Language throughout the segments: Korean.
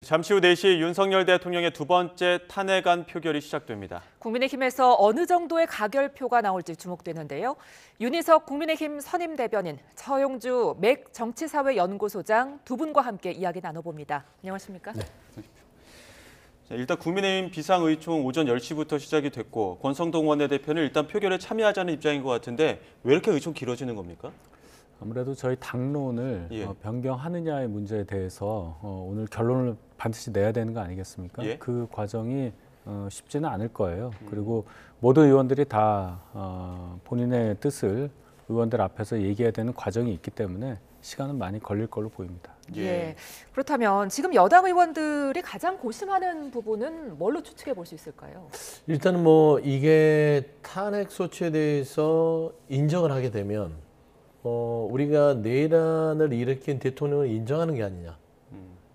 잠시 후 4시 윤석열 대통령의 두 번째 탄핵안 표결이 시작됩니다. 국민의힘에서 어느 정도의 가결표가 나올지 주목되는데요. 윤희석 국민의힘 선임 대변인, 처용주 맥 정치사회연구소장 두 분과 함께 이야기 나눠봅니다. 안녕하십니까? 네. 일단 국민의힘 비상의총 오전 10시부터 시작이 됐고 권성동 원내대표는 일단 표결에 참여하자는 입장인 것 같은데 왜 이렇게 의총 길어지는 겁니까? 아무래도 저희 당론을 변경하느냐의 문제에 대해서 오늘 결론을 반드시 내야 되는 거 아니겠습니까? 그 과정이 쉽지는 않을 거예요. 그리고 모든 의원들이 다 본인의 뜻을 의원들 앞에서 얘기해야 되는 과정이 있기 때문에 시간은 많이 걸릴 걸로 보입니다. 예. 그렇다면 지금 여당 의원들이 가장 고심하는 부분은 뭘로 추측해 볼 수 있을까요? 일단은 뭐 이게 탄핵 소추에 대해서 인정을 하게 되면 우리가 내란을 일으킨 대통령을 인정하는 게 아니냐.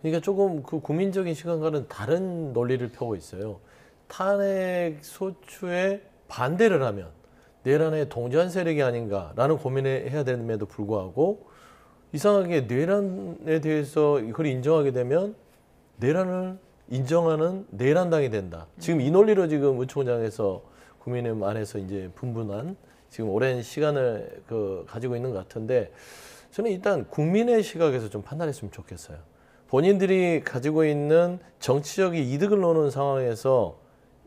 그러니까 조금 그 국민적인 시각과는 다른 논리를 펴고 있어요. 탄핵 소추에 반대를 하면 내란의 동조한 세력이 아닌가라는 고민을 해야 됨에도 불구하고 이상하게 내란에 대해서 이걸 인정하게 되면 내란을 인정하는 내란당이 된다. 지금 이 논리로 지금 의총장에서 국민의힘 안에서 이제 분분한 지금 오랜 시간을 가지고 있는 것 같은데 저는 일단 국민의 시각에서 좀 판단했으면 좋겠어요. 본인들이 가지고 있는 정치적인 이득을 노는 상황에서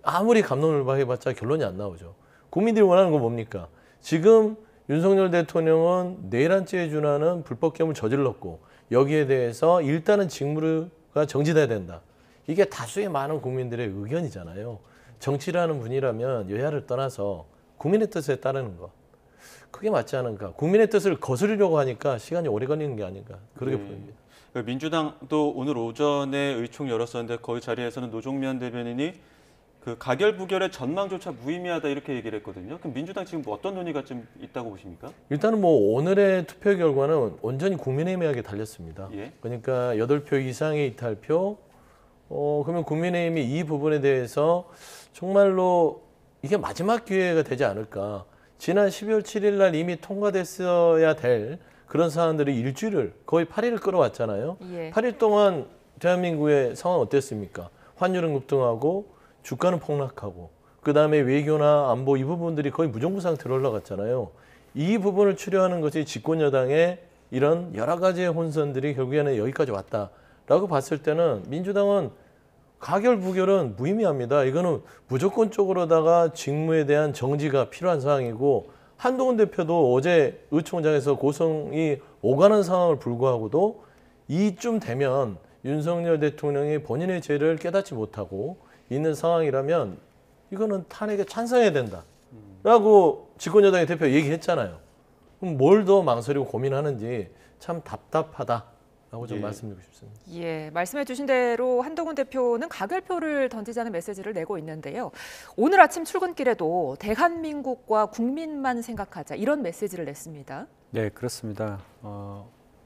아무리 갑론을박해봤자 결론이 안 나오죠. 국민들이 원하는 건 뭡니까? 지금 윤석열 대통령은 내란죄에 준하는 불법행위를 저질렀고 여기에 대해서 일단은 직무가 정지돼야 된다. 이게 다수의 많은 국민들의 의견이잖아요. 정치라는 분이라면 여야를 떠나서 국민의 뜻에 따르는 것. 그게 맞지 않은가. 국민의 뜻을 거스르려고 하니까 시간이 오래 걸리는 게 아닌가. 그렇게 보입니다. 민주당도 오늘 오전에 의총 열었었는데 거기 자리에서는 노종면 대변인이 그 가결 부결의 전망조차 무의미하다 이렇게 얘기를 했거든요. 그럼 민주당 지금 뭐 어떤 논의가 좀 있다고 보십니까? 일단은 뭐 오늘의 투표 결과는 온전히 국민의힘에게 달렸습니다. 그러니까 8표 이상의 이탈표. 그러면 국민의힘이 이 부분에 대해서 정말로 이게 마지막 기회가 되지 않을까. 지난 12월 7일 날 이미 통과됐어야 될 그런 사안들이 일주일을 거의 8일을 끌어왔잖아요. 8일 동안 대한민국의 상황은 어땠습니까? 환율은 급등하고 주가는 폭락하고 그다음에 외교나 안보 이 부분들이 거의 무정부 상태로 올라갔잖아요. 이 부분을 추려하는 것이 집권 여당의 이런 여러 가지의 혼선들이 결국에는 여기까지 왔다라고 봤을 때는 민주당은 가결 부결은 무의미합니다. 이거는 무조건적으로다가 직무에 대한 정지가 필요한 상황이고 한동훈 대표도 어제 의총장에서 고성이 오가는 상황을 불구하고도 이쯤 되면 윤석열 대통령이 본인의 죄를 깨닫지 못하고 있는 상황이라면 이거는 탄핵에 찬성해야 된다라고 집권여당의 대표 얘기했잖아요. 그럼 뭘 더 망설이고 고민하는지 참 답답하다라고 좀 말씀드리고 싶습니다. 예, 말씀해 주신 대로 한동훈 대표는 가결표를 던지자는 메시지를 내고 있는데요. 오늘 아침 출근길에도 대한민국과 국민만 생각하자 이런 메시지를 냈습니다. 네, 그렇습니다.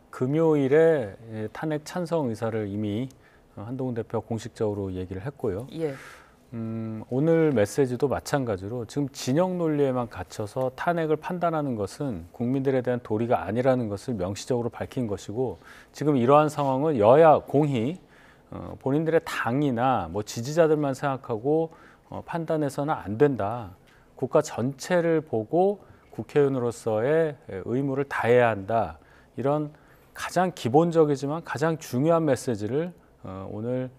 금요일에 탄핵 찬성 의사를 이미 한동훈 대표가 공식적으로 얘기를 했고요. 오늘 메시지도 마찬가지로 지금 진영 논리에만 갇혀서 탄핵을 판단하는 것은 국민들에 대한 도리가 아니라는 것을 명시적으로 밝힌 것이고 지금 이러한 상황은 여야 공히 본인들의 당이나 뭐 지지자들만 생각하고 판단해서는 안 된다. 국가 전체를 보고 국회의원으로서의 의무를 다해야 한다. 이런 가장 기본적이지만 가장 중요한 메시지를 오늘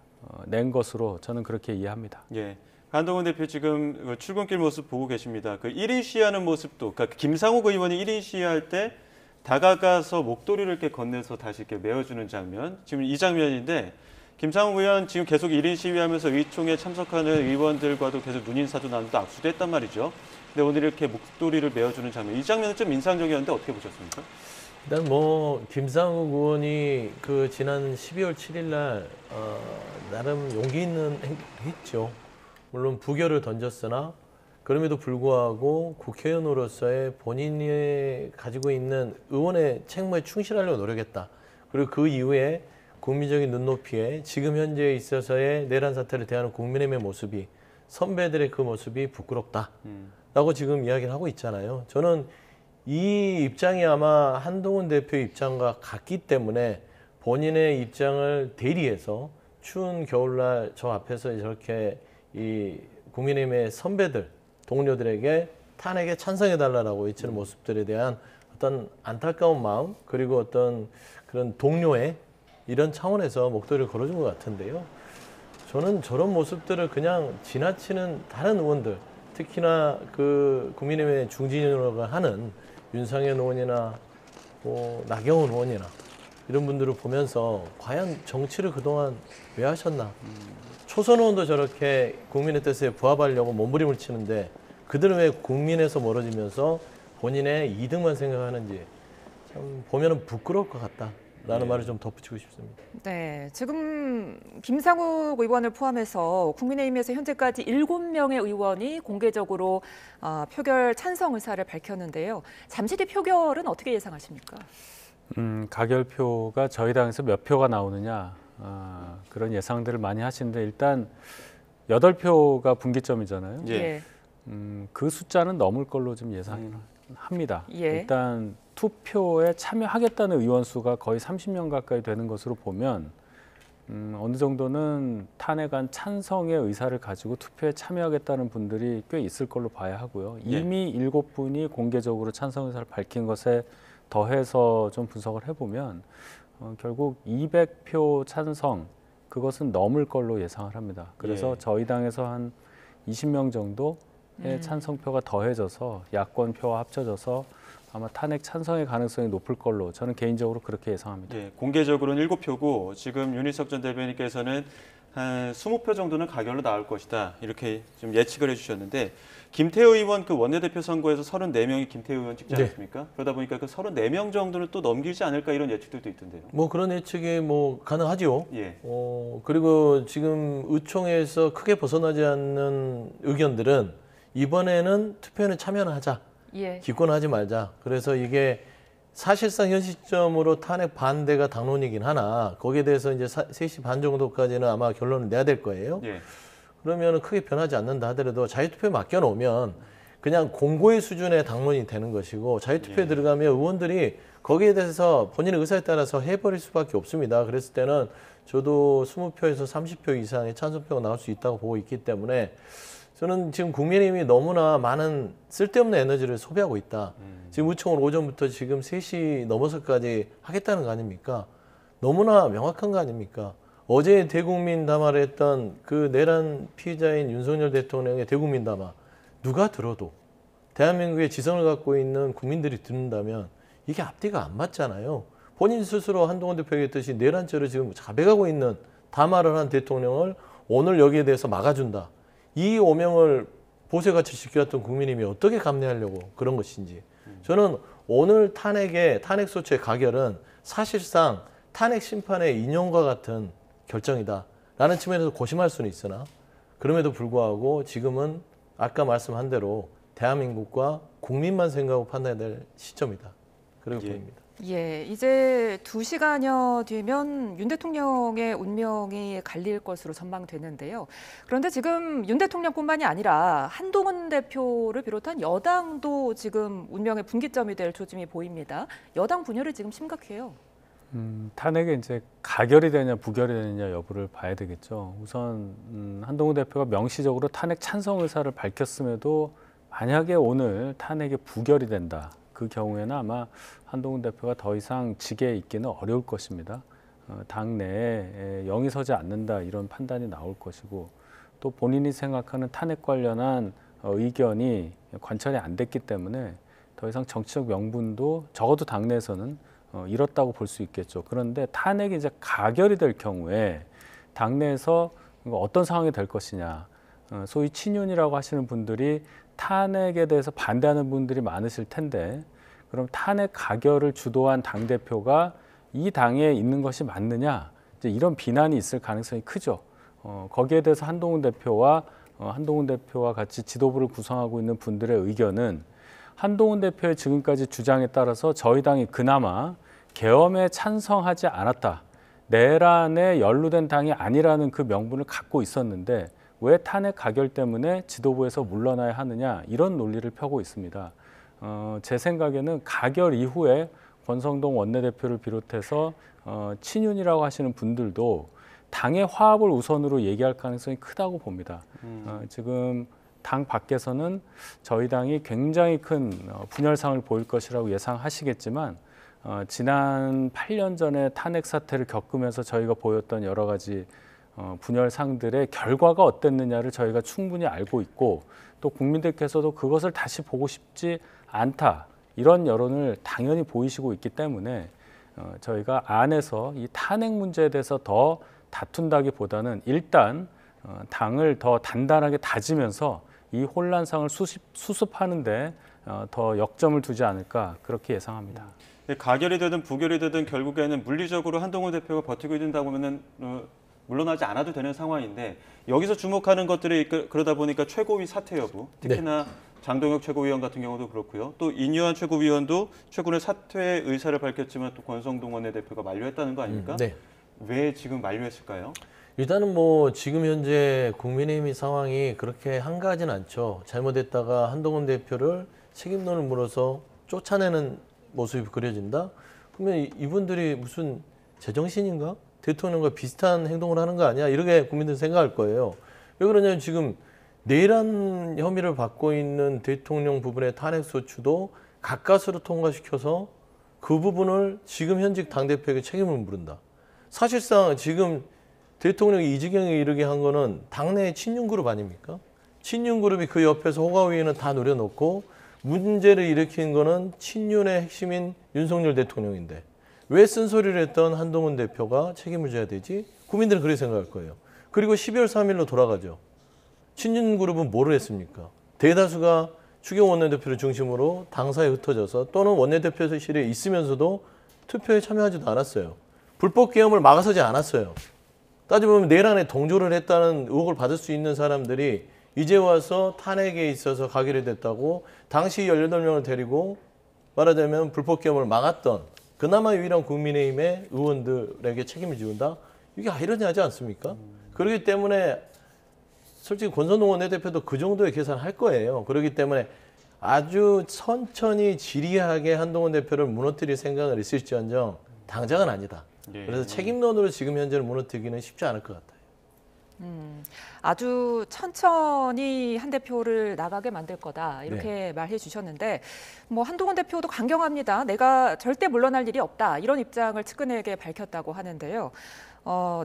낸 것으로 저는 그렇게 이해합니다. 예, 한동훈 대표 지금 출근길 모습 보고 계십니다. 그 1인 시위하는 모습도, 그러니까 김상욱 의원이 1인 시위할 때 다가가서 목도리를 이렇게 건네서 다시 이렇게 메어주는 장면, 지금 이 장면인데 김상욱 의원 지금 계속 1인 시위하면서 의총에 참석하는 의원들과도 계속 눈인사도 나누고 악수도 했단 말이죠. 근데 오늘 이렇게 목도리를 메어주는 장면, 이 장면은 좀 인상적이었는데 어떻게 보셨습니까? 일단 뭐 김상욱 의원이 그 지난 12월 7일 날 나름 용기 있는 행동을 했죠. 물론 부결을 던졌으나 그럼에도 불구하고 국회의원으로서의 본인이 가지고 있는 의원의 책무에 충실하려고 노력했다. 그리고 그 이후에 국민적인 눈높이에 지금 현재에 있어서의 내란 사태를 대하는 국민의힘의 모습이 선배들의 그 모습이 부끄럽다라고 지금 이야기를 하고 있잖아요. 저는 이 입장이 아마 한동훈 대표의 입장과 같기 때문에 본인의 입장을 대리해서 추운 겨울날 저 앞에서 저렇게 이 국민의힘의 선배들, 동료들에게 탄핵에 찬성해달라고 외치는 모습들에 대한 어떤 안타까운 마음, 그리고 어떤 그런 동료의 이런 차원에서 목소리를 걸어준 것 같은데요. 저는 저런 모습들을 그냥 지나치는 다른 의원들, 특히나 그 국민의힘의 중진으로 하는 윤상현 의원이나 뭐 나경원 의원이나 이런 분들을 보면서 과연 정치를 그동안 왜 하셨나? 초선 의원도 저렇게 국민의 뜻에 부합하려고 몸부림을 치는데 그들은 왜 국민에서 멀어지면서 본인의 이득만 생각하는지 참 보면은 부끄러울 것 같다라는 말을 좀 덧붙이고 싶습니다. 네, 지금 김상욱 의원을 포함해서 국민의힘에서 현재까지 7명의 의원이 공개적으로 표결 찬성 의사를 밝혔는데요. 잠시 뒤 표결은 어떻게 예상하십니까? 가결표가 저희 당에서 몇 표가 나오느냐 그런 예상들을 많이 하시는데 일단 8표가 분기점이잖아요. 예. 그 숫자는 넘을 걸로 좀 예상합니다. 예. 일단 투표에 참여하겠다는 의원 수가 거의 30명 가까이 되는 것으로 보면 어느 정도는 탄핵안 찬성의 의사를 가지고 투표에 참여하겠다는 분들이 꽤 있을 걸로 봐야 하고요. 이미 7분이 공개적으로 찬성 의사를 밝힌 것에 더해서 좀 분석을 해보면 결국 200표 찬성 그것은 넘을 걸로 예상을 합니다. 그래서 저희 당에서 한 20명 정도의 찬성표가 더해져서 야권표와 합쳐져서 아마 탄핵 찬성의 가능성이 높을 걸로 저는 개인적으로 그렇게 예상합니다. 예, 공개적으로는 7표고 지금 윤희석 전 대변인께서는 한 20표 정도는 가결로 나올 것이다 이렇게 좀 예측을 해주셨는데 김태우 의원 그 원내대표 선거에서 34명이 김태우 의원 찍지 않았습니까? 그러다 보니까 그 34명 정도는 또 넘기지 않을까 이런 예측들도 있던데요. 뭐 그런 예측이 뭐 가능하지요. 예. 그리고 지금 의총에서 크게 벗어나지 않는 의견들은 이번에는 투표에는 참여는 하자. 예. 기권하지 말자. 그래서 이게 사실상 현 시점으로 탄핵 반대가 당론이긴 하나 거기에 대해서 이제 3시 반 정도까지는 아마 결론을 내야 될 거예요. 예. 그러면 크게 변하지 않는다 하더라도 자유투표에 맡겨놓으면 그냥 공고의 수준의 당론이 되는 것이고 자유투표에 들어가면 의원들이 거기에 대해서 본인의 의사에 따라서 해버릴 수밖에 없습니다. 그랬을 때는 저도 20표에서 30표 이상의 찬성표가 나올 수 있다고 보고 있기 때문에 저는 지금 국민의힘이 너무나 많은 쓸데없는 에너지를 소비하고 있다. 지금 의총을 오전부터 지금 3시 넘어서까지 하겠다는 거 아닙니까? 너무나 명확한 거 아닙니까? 어제 대국민 담화를 했던 그 내란 피의자인 윤석열 대통령의 대국민 담화 누가 들어도 대한민국의 지성을 갖고 있는 국민들이 듣는다면 이게 앞뒤가 안 맞잖아요. 본인 스스로 한동훈 대표가 했듯이 내란죄를 지금 자백하고 있는 담화를 한 대통령을 오늘 여기에 대해서 막아준다. 이 오명을 보세같이 지켜왔던 국민의힘이 어떻게 감내하려고 그런 것인지 저는 오늘 탄핵 소추의 가결은 사실상 탄핵 심판의 인용과 같은 결정이다 라는 측면에서 고심할 수는 있으나 그럼에도 불구하고 지금은 아까 말씀한 대로 대한민국과 국민만 생각하고 판단해야 될 시점이다. 그렇게 보입니다. 예, 이제 2시간여 뒤면 윤 대통령의 운명이 갈릴 것으로 전망되는데요. 그런데 지금 윤 대통령뿐만이 아니라 한동훈 대표를 비롯한 여당도 지금 운명의 분기점이 될 조짐이 보입니다. 여당 분열이 지금 심각해요. 탄핵이 이제 가결이 되냐 부결이 되느냐 여부를 봐야 되겠죠. 우선 한동훈 대표가 명시적으로 탄핵 찬성 의사를 밝혔음에도 만약에 오늘 탄핵이 부결이 된다. 그 경우에는 아마 한동훈 대표가 더 이상 직에 있기는 어려울 것입니다. 당내에 영이 서지 않는다 이런 판단이 나올 것이고 또 본인이 생각하는 탄핵 관련한 의견이 관철이 안 됐기 때문에 더 이상 정치적 명분도 적어도 당내에서는 잃었다고 볼 수 있겠죠. 그런데 탄핵이 이제 가결이 될 경우에 당내에서 어떤 상황이 될 것이냐. 소위 친윤이라고 하시는 분들이 탄핵에 대해서 반대하는 분들이 많으실 텐데 그럼 탄핵 가결을 주도한 당대표가 이 당에 있는 것이 맞느냐 이제 이런 비난이 있을 가능성이 크죠. 거기에 대해서 한동훈 대표와 같이 지도부를 구성하고 있는 분들의 의견은 한동훈 대표의 지금까지 주장에 따라서 저희 당이 그나마 계엄에 찬성하지 않았다. 내란에 연루된 당이 아니라는 그 명분을 갖고 있었는데 왜 탄핵 가결 때문에 지도부에서 물러나야 하느냐 이런 논리를 펴고 있습니다. 제 생각에는 가결 이후에 권성동 원내대표를 비롯해서 친윤이라고 하시는 분들도 당의 화합을 우선으로 얘기할 가능성이 크다고 봅니다. 지금 당 밖에서는 저희 당이 굉장히 큰 분열상을 보일 것이라고 예상하시겠지만 지난 8년 전에 탄핵 사태를 겪으면서 저희가 보였던 여러 가지 분열상들의 결과가 어땠느냐를 저희가 충분히 알고 있고 또 국민들께서도 그것을 다시 보고 싶지 않다. 이런 여론을 당연히 보이시고 있기 때문에 저희가 안에서 이 탄핵 문제에 대해서 더 다툰다기보다는 일단 당을 더 단단하게 다지면서 이 혼란상을 수습하는데 더 역점을 두지 않을까 그렇게 예상합니다. 가결이 되든 부결이 되든 결국에는 물리적으로 한동훈 대표가 버티고 있는다고 하면은 물러나지 않아도 되는 상황인데 여기서 주목하는 것들이 그러다 보니까 최고위 사퇴 여부, 특히나 장동혁 최고위원 같은 경우도 그렇고요. 또 인유한 최고위원도 최근에 사퇴 의사를 밝혔지만 또 권성동 원내대표가 만류했다는 거 아닙니까? 네. 왜 지금 만류했을까요? 일단은 뭐 지금 현재 국민의힘 상황이 그렇게 한가하진 않죠. 잘못했다가 한동훈 대표를 책임론을 물어서 쫓아내는 모습이 그려진다? 그러면 이분들이 무슨 제정신인가? 대통령과 비슷한 행동을 하는 거 아니야? 이렇게 국민들은 생각할 거예요. 왜 그러냐면 지금 내란 혐의를 받고 있는 대통령 부분의 탄핵소추도 가까스로 통과시켜서 그 부분을 지금 현직 당대표에게 책임을 물은다. 사실상 지금 대통령이 이 지경에 이르게 한 거는 당내의 친윤그룹 아닙니까? 친윤그룹이 그 옆에서 호가위에는 다 노려놓고 문제를 일으킨 거는 친윤의 핵심인 윤석열 대통령인데 왜 쓴소리를 했던 한동훈 대표가 책임을 져야 되지? 국민들은 그렇게 생각할 거예요. 그리고 12월 3일로 돌아가죠. 친윤그룹은 뭐를 했습니까? 대다수가 추경 원내대표를 중심으로 당사에 흩어져서 또는 원내대표실에 있으면서도 투표에 참여하지도 않았어요. 불법 계엄을 막아서지 않았어요. 따져보면 내란에 동조를 했다는 의혹을 받을 수 있는 사람들이 이제 와서 탄핵에 있어서 가결이 됐다고 당시 18명을 데리고 말하자면 불법 계엄을 막았던 그나마 유일한 국민의힘의 의원들에게 책임을 지운다? 이게 아이러니하지 않습니까? 그렇기 때문에 솔직히 권선동 원내대표도 그 정도의 계산을 할 거예요. 그렇기 때문에 아주 천천히 지리하게 한동훈 대표를 무너뜨릴 생각을 있을지언정 당장은 아니다. 그래서 책임론으로 지금 현재를 무너뜨리기는 쉽지 않을 것 같아요. 아주 천천히 한 대표를 나가게 만들 거다 이렇게 말해 주셨는데 뭐 한동훈 대표도 강경합니다. 내가 절대 물러날 일이 없다 이런 입장을 측근에게 밝혔다고 하는데요.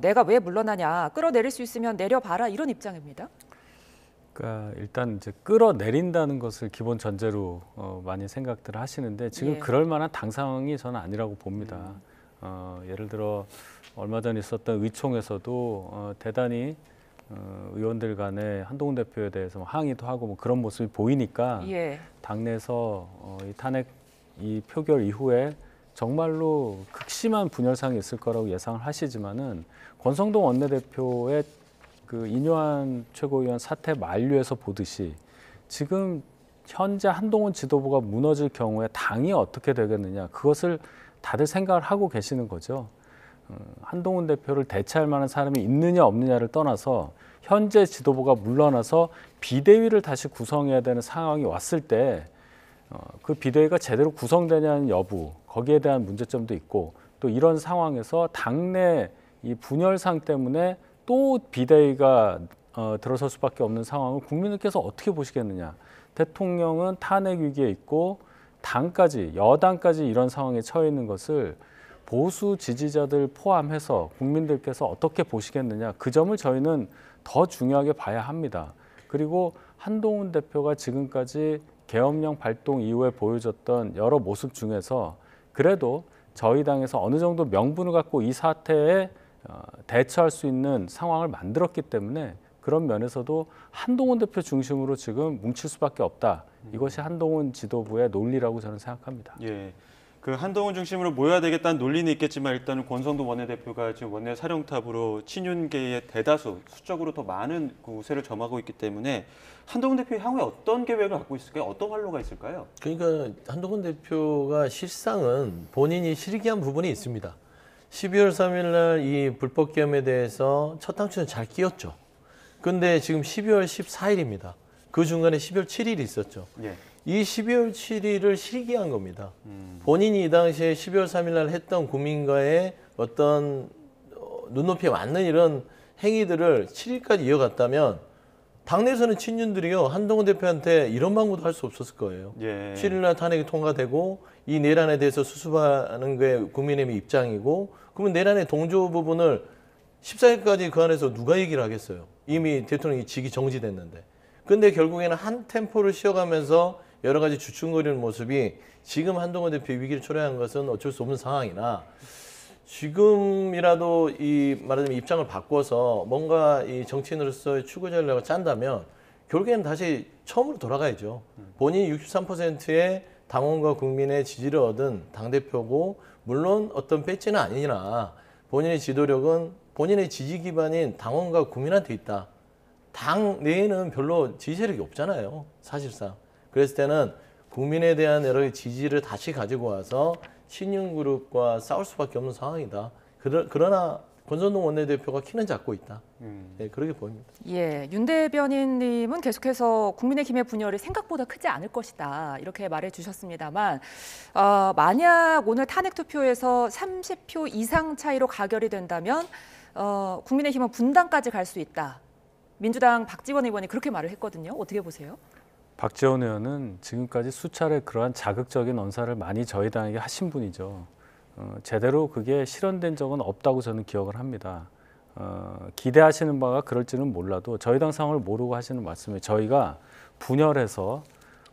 내가 왜 물러나냐 끌어내릴 수 있으면 내려봐라 이런 입장입니다. 그러니까 일단 이제 끌어내린다는 것을 기본 전제로 많이 생각들을 하시는데 지금 그럴 만한 당 상황이 저는 아니라고 봅니다. 예를 들어 얼마 전에 있었던 의총에서도 대단히 의원들 간에 한동훈 대표에 대해서 항의도 하고 뭐 그런 모습이 보이니까 당내에서 이 탄핵 이 표결 이후에 정말로 극심한 분열상이 있을 거라고 예상을 하시지만은 권성동 원내대표의 그 인유한 최고위원 사태 만류에서 보듯이 지금 현재 한동훈 지도부가 무너질 경우에 당이 어떻게 되겠느냐 그것을 다들 생각을 하고 계시는 거죠. 한동훈 대표를 대체할 만한 사람이 있느냐 없느냐를 떠나서 현재 지도부가 물러나서 비대위를 다시 구성해야 되는 상황이 왔을 때 그 비대위가 제대로 구성되냐는 여부 거기에 대한 문제점도 있고 또 이런 상황에서 당내 이 분열상 때문에 또 비대위가 들어설 수밖에 없는 상황을 국민들께서 어떻게 보시겠느냐. 대통령은 탄핵 위기에 있고 당까지 여당까지 이런 상황에 처해 있는 것을 보수 지지자들 포함해서 국민들께서 어떻게 보시겠느냐. 그 점을 저희는 더 중요하게 봐야 합니다. 그리고 한동훈 대표가 지금까지 계엄령 발동 이후에 보여줬던 여러 모습 중에서 그래도 저희 당에서 어느 정도 명분을 갖고 이 사태에 대처할 수 있는 상황을 만들었기 때문에 그런 면에서도 한동훈 대표 중심으로 지금 뭉칠 수밖에 없다. 이것이 한동훈 지도부의 논리라고 저는 생각합니다. 예, 그 한동훈 중심으로 모여야 되겠다는 논리는 있겠지만 일단은 권성동 원내대표가 지금 원내 사령탑으로 친윤계의 대다수 수적으로 더 많은 그 우세를 점하고 있기 때문에 한동훈 대표 향후에 어떤 계획을 갖고 있을까요? 어떤 활로가 있을까요? 그러니까 한동훈 대표가 실상은 본인이 실기한 부분이 있습니다. 12월 3일 날 이 불법 계엄에 대해서 첫 당초는 잘 끼었죠. 근데 지금 12월 14일입니다. 그 중간에 12월 7일이 있었죠. 이 12월 7일을 실기한 겁니다. 본인이 이 당시에 12월 3일 날 했던 국민과의 어떤 눈높이에 맞는 이런 행위들을 7일까지 이어갔다면 당내에서는 친윤들이요 한동훈 대표한테 이런 방구도 할 수 없었을 거예요. 예. 7일날 탄핵이 통과되고 이 내란에 대해서 수습하는 게 국민의힘의 입장이고 그러면 내란의 동조 부분을 14일까지 그 안에서 누가 얘기를 하겠어요. 이미 대통령이 직이 정지됐는데. 근데 결국에는 한 템포를 쉬어가면서 여러 가지 주춤거리는 모습이 지금 한동훈 대표의 위기를 초래한 것은 어쩔 수 없는 상황이나 지금이라도 이 말하자면 입장을 바꿔서 뭔가 이 정치인으로서의 추구 전략을 짠다면 결국에는 다시 처음으로 돌아가야죠. 본인이 63%의 당원과 국민의 지지를 얻은 당대표고 물론 어떤 배지는 아니나 본인의 지도력은 본인의 지지 기반인 당원과 국민한테 있다. 당 내에는 별로 지지 세력이 없잖아요. 사실상. 그랬을 때는 국민에 대한 여러 가지 지지를 다시 가지고 와서 친윤 그룹과 싸울 수밖에 없는 상황이다. 그러나 권선동 원내대표가 키는 잡고 있다. 네, 그렇게 보입니다. 예, 윤 대변인님은 계속해서 국민의힘의 분열이 생각보다 크지 않을 것이다 이렇게 말해주셨습니다만 만약 오늘 탄핵 투표에서 30표 이상 차이로 가결이 된다면 국민의힘은 분당까지 갈 수 있다. 민주당 박지원 의원이 그렇게 말을 했거든요. 어떻게 보세요? 박지원 의원은 지금까지 수차례 그러한 자극적인 언사를 많이 저희 당에게 하신 분이죠. 제대로 그게 실현된 적은 없다고 저는 기억을 합니다. 기대하시는 바가 그럴지는 몰라도 저희 당 상황을 모르고 하시는 말씀에 저희가 분열해서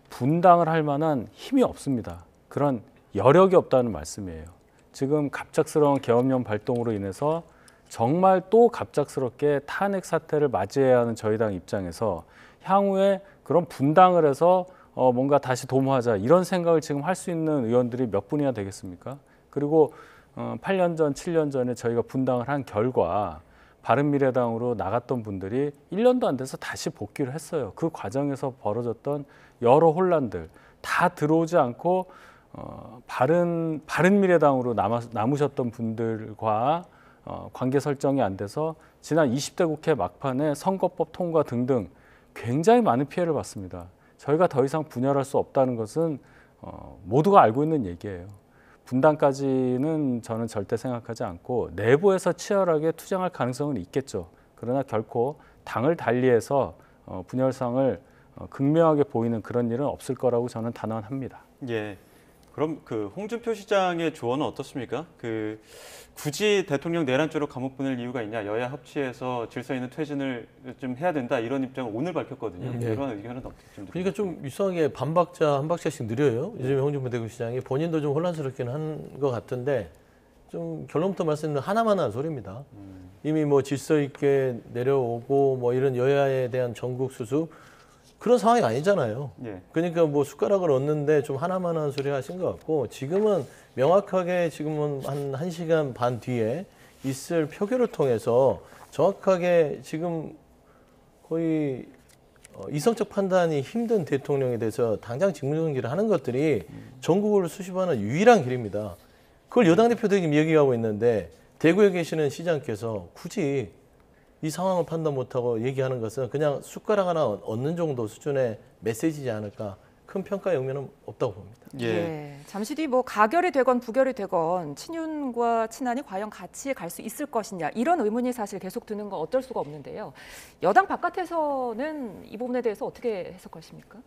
분당을 할 만한 힘이 없습니다. 그런 여력이 없다는 말씀이에요. 지금 갑작스러운 계엄령 발동으로 인해서 정말 또 갑작스럽게 탄핵 사태를 맞이해야 하는 저희 당 입장에서 향후에 그런 분당을 해서 뭔가 다시 도모하자 이런 생각을 지금 할 수 있는 의원들이 몇 분이나 되겠습니까? 그리고 8년 전, 7년 전에 저희가 분당을 한 결과 바른미래당으로 나갔던 분들이 1년도 안 돼서 다시 복귀를 했어요. 그 과정에서 벌어졌던 여러 혼란들 다 들어오지 않고 바른미래당으로 남으셨던 분들과 관계 설정이 안 돼서 지난 20대 국회 막판에 선거법 통과 등등 굉장히 많은 피해를 봤습니다. 저희가 더 이상 분열할 수 없다는 것은 모두가 알고 있는 얘기예요. 분당까지는 저는 절대 생각하지 않고 내부에서 치열하게 투쟁할 가능성은 있겠죠. 그러나 결코 당을 달리해서 분열상을 극명하게 보이는 그런 일은 없을 거라고 저는 단언합니다. 예. 그럼 그 홍준표 시장의 조언은 어떻습니까? 굳이 대통령 내란 쪽으로 감옥 보낼 이유가 있냐? 여야 합치해서 질서 있는 퇴진을 좀 해야 된다 이런 입장을 오늘 밝혔거든요. 네. 이런 의견은 어떻게 좀 그러니까 좀 이상하게 한 박자씩 느려요. 요즘에 홍준표 대구시장이 본인도 좀 혼란스럽긴 한 것 같은데 좀 결론부터 말씀드리면 하나만 한 소리입니다. 이미 뭐 질서 있게 내려오고 뭐 이런 여야에 대한 전국 수습 그런 상황이 아니잖아요. 예. 그러니까 뭐 숟가락을 얻는데 좀 하나만 한 소리 하신 것 같고 지금은 명확하게 지금은 한 1시간 반 뒤에 있을 표결을 통해서 정확하게 지금 거의 이성적 판단이 힘든 대통령에 대해서 당장 직무정지를 하는 것들이 전국을 수습하는 유일한 길입니다. 그걸 여당 대표들이 지금 얘기하고 있는데 대구에 계시는 시장께서 굳이 이 상황을 판단 못하고 얘기하는 것은 그냥 숟가락 하나 얻는 정도 수준의 메시지지 않을까. 큰 평가의 의미는 없다고 봅니다. 예. 예, 잠시 뒤 뭐 가결이 되건 부결이 되건 친윤과 친한이 과연 같이 갈 수 있을 것이냐 이런 의문이 사실 계속 드는 건 어쩔 수가 없는데요. 여당 바깥에서는 이 부분에 대해서 어떻게 해석하십니까?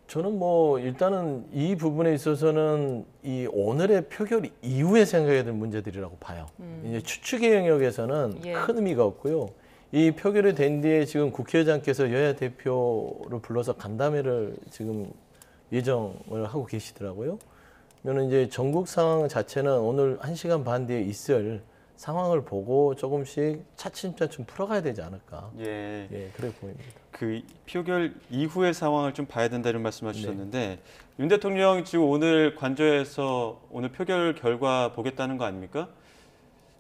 저는 뭐 일단은 이 부분에 있어서는 이 오늘의 표결 이후에 생각해야 될 문제들이라고 봐요. 이제 추측의 영역에서는 예. 큰 의미가 없고요. 이 표결이 된 뒤에 지금 국회의장께서 여야 대표를 불러서 간담회를 지금 예정을 하고 계시더라고요. 그러면 이제 전국 상황 자체는 오늘 1시간 반 뒤에 있을 상황을 보고 조금씩 차츰차츰 풀어가야 되지 않을까. 예. 예, 그래 보입니다. 그 표결 이후의 상황을 좀 봐야 된다는 말씀을 주셨는데 윤 대통령 지금 오늘 관저에서 오늘 표결 결과 보겠다는 거 아닙니까?